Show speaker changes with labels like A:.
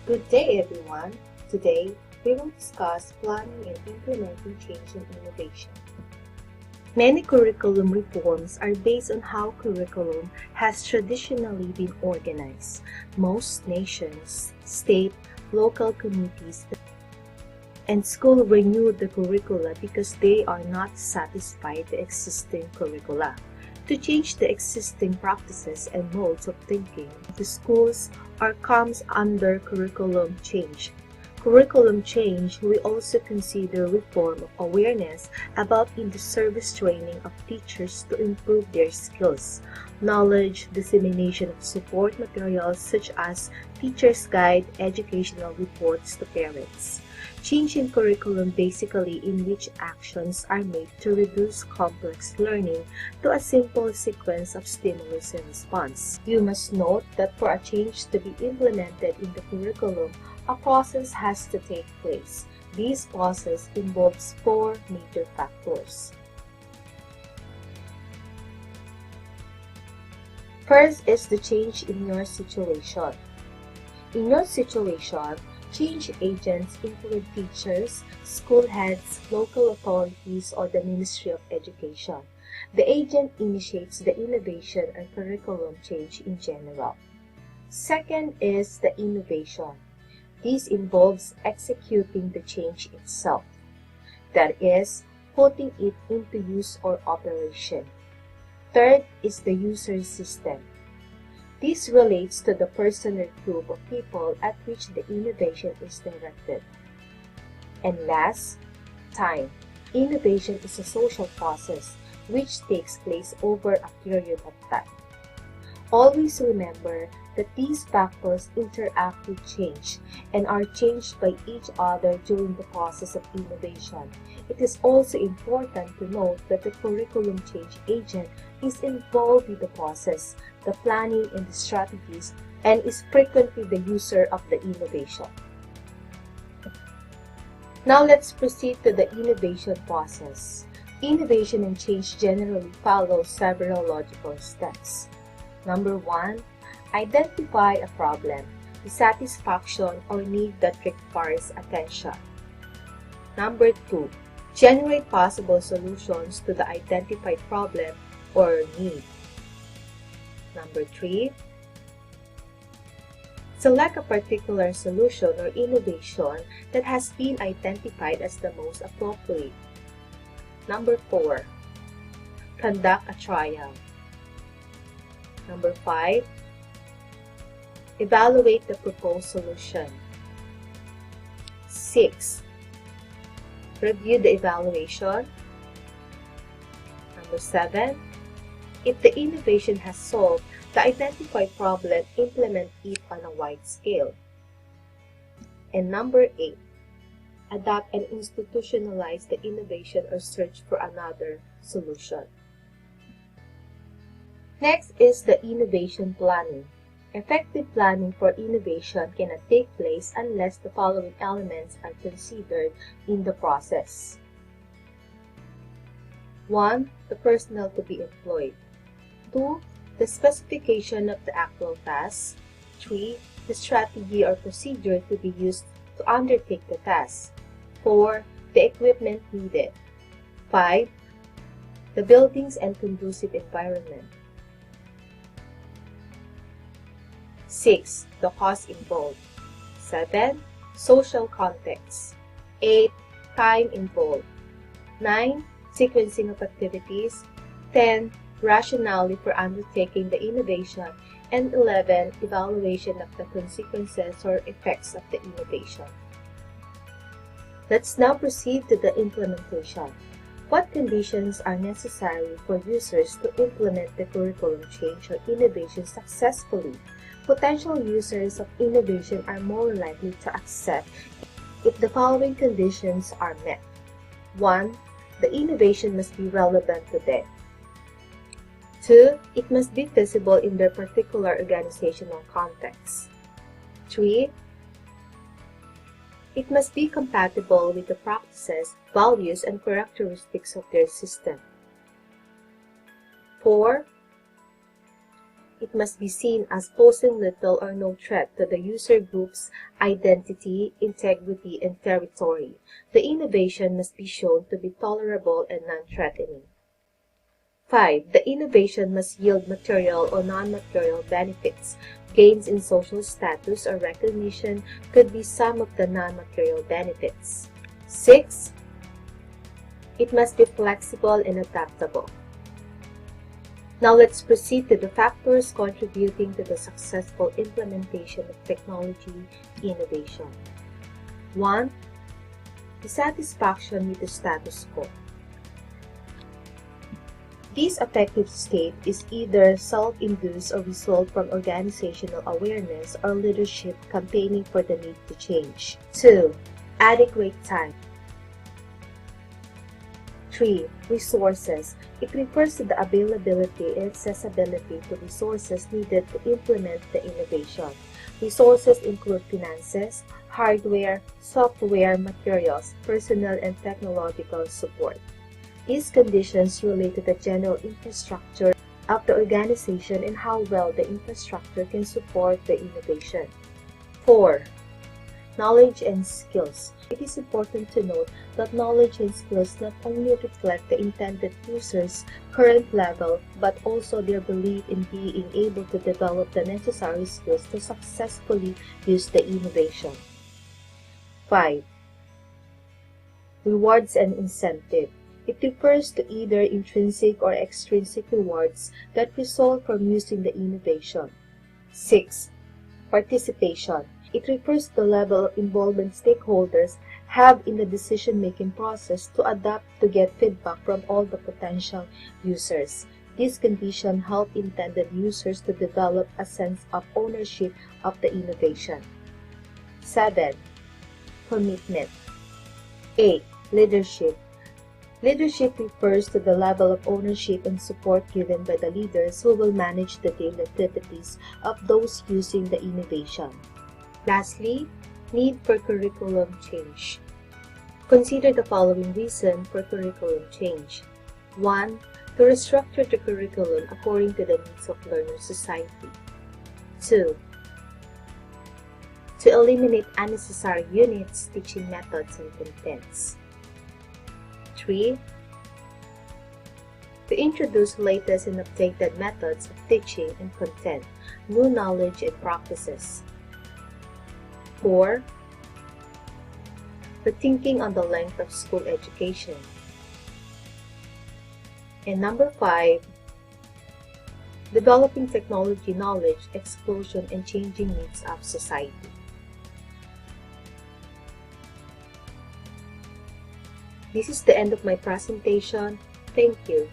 A: Good day, everyone. Today, we will discuss planning and implementing change and innovation. Many curriculum reforms are based on how curriculum has traditionally been organized. Most nations, state, local communities, and schools renew the curricula because they are not satisfied with the existing curricula. To change the existing practices and modes of thinking, the schools comes under curriculum change. Curriculum change we also consider reform of awareness about in-the-service training of teachers to improve their skills, knowledge, dissemination of support materials such as teacher's guide, educational reports to parents. Change in curriculum basically in which actions are made to reduce complex learning to a simple sequence of stimulus and response. You must note that for a change to be implemented in the curriculum, a process has to take place. This process involves four major factors. First is the change in your situation. In your situation, change agents include teachers, school heads, local authorities, or the Ministry of Education. The agent initiates the innovation and curriculum change in general. Second is the innovation. This involves executing the change itself, that is, putting it into use or operation. Third is the user system. This relates to the person or group of people at which the innovation is directed. And last, time. Innovation is a social process which takes place over a period of time. Always remember that these factors interact with change and are changed by each other during the process of innovation. It is also important to note that the curriculum change agent is involved with the process, the planning, and the strategies, and is frequently the user of the innovation. Now let's proceed to the innovation process. Innovation and change generally follow several logical steps. Number 1, identify a problem, the satisfaction or need that requires attention. Number 2, generate possible solutions to the identified problem or need. Number 3, select a particular solution or innovation that has been identified as the most appropriate. Number 4, conduct a trial. Number 5, evaluate the proposed solution. 6, review the evaluation. Number 7, if the innovation has solved the identified problem, implement it on a wide scale. And number 8, adapt and institutionalize the innovation or search for another solution. Next is the innovation planning. Effective planning for innovation cannot take place unless the following elements are considered in the process. 1, the personnel to be employed. 2, the specification of the actual task. 3, the strategy or procedure to be used to undertake the task. 4, the equipment needed. 5, the buildings and conducive environment. 6, the cost involved. 7, social context. 8, time involved. 9, sequencing of activities. 10, rationale for undertaking the innovation. And 11, evaluation of the consequences or effects of the innovation. Let's now proceed to the implementation. What conditions are necessary for users to implement the curriculum change or innovation successfully? Potential users of innovation are more likely to accept if the following conditions are met. 1, the innovation must be relevant to them. 2, it must be feasible in their particular organizational context. 3, it must be compatible with the practices, values, and characteristics of their system. 4, It must be seen as posing little or no threat to the user group's identity, integrity, and territory. The innovation must be shown to be tolerable and non-threatening. 5. The innovation must yield material or non-material benefits. Gains in social status or recognition could be some of the non-material benefits. 6. It must be flexible and adaptable. Now let's proceed to the factors contributing to the successful implementation of technology innovation. 1. Dissatisfaction with the status quo. This affective state is either self-induced or result from organizational awareness or leadership campaigning for the need to change. 2. Adequate time. 3. Resources. It refers to the availability and accessibility to resources needed to implement the innovation. Resources include finances, hardware, software, materials, personnel, and technological support. These conditions relate to the general infrastructure of the organization and how well the infrastructure can support the innovation. 4. Knowledge and skills. It is important to note that knowledge and skills not only reflect the intended user's current level, but also their belief in being able to develop the necessary skills to successfully use the innovation. 5. Rewards and incentive. It refers to either intrinsic or extrinsic rewards that result from using the innovation. 6. Participation. It refers to the level of involvement stakeholders have in the decision-making process to adapt to get feedback from all the potential users. This condition helps intended users to develop a sense of ownership of the innovation. 7. Commitment. 8. Leadership. Leadership refers to the level of ownership and support given by the leaders who will manage the daily activities of those using the innovation. Lastly, need for curriculum change. Consider the following reason for curriculum change. 1. To restructure the curriculum according to the needs of learner society. 2. To eliminate unnecessary units, teaching methods, and contents. 3. To introduce latest and updated methods of teaching and content, new knowledge and practices. 4. Rethinking on the length of school education. And number 5, developing technology knowledge, explosion, and changing needs of society. This is the end of my presentation. Thank you.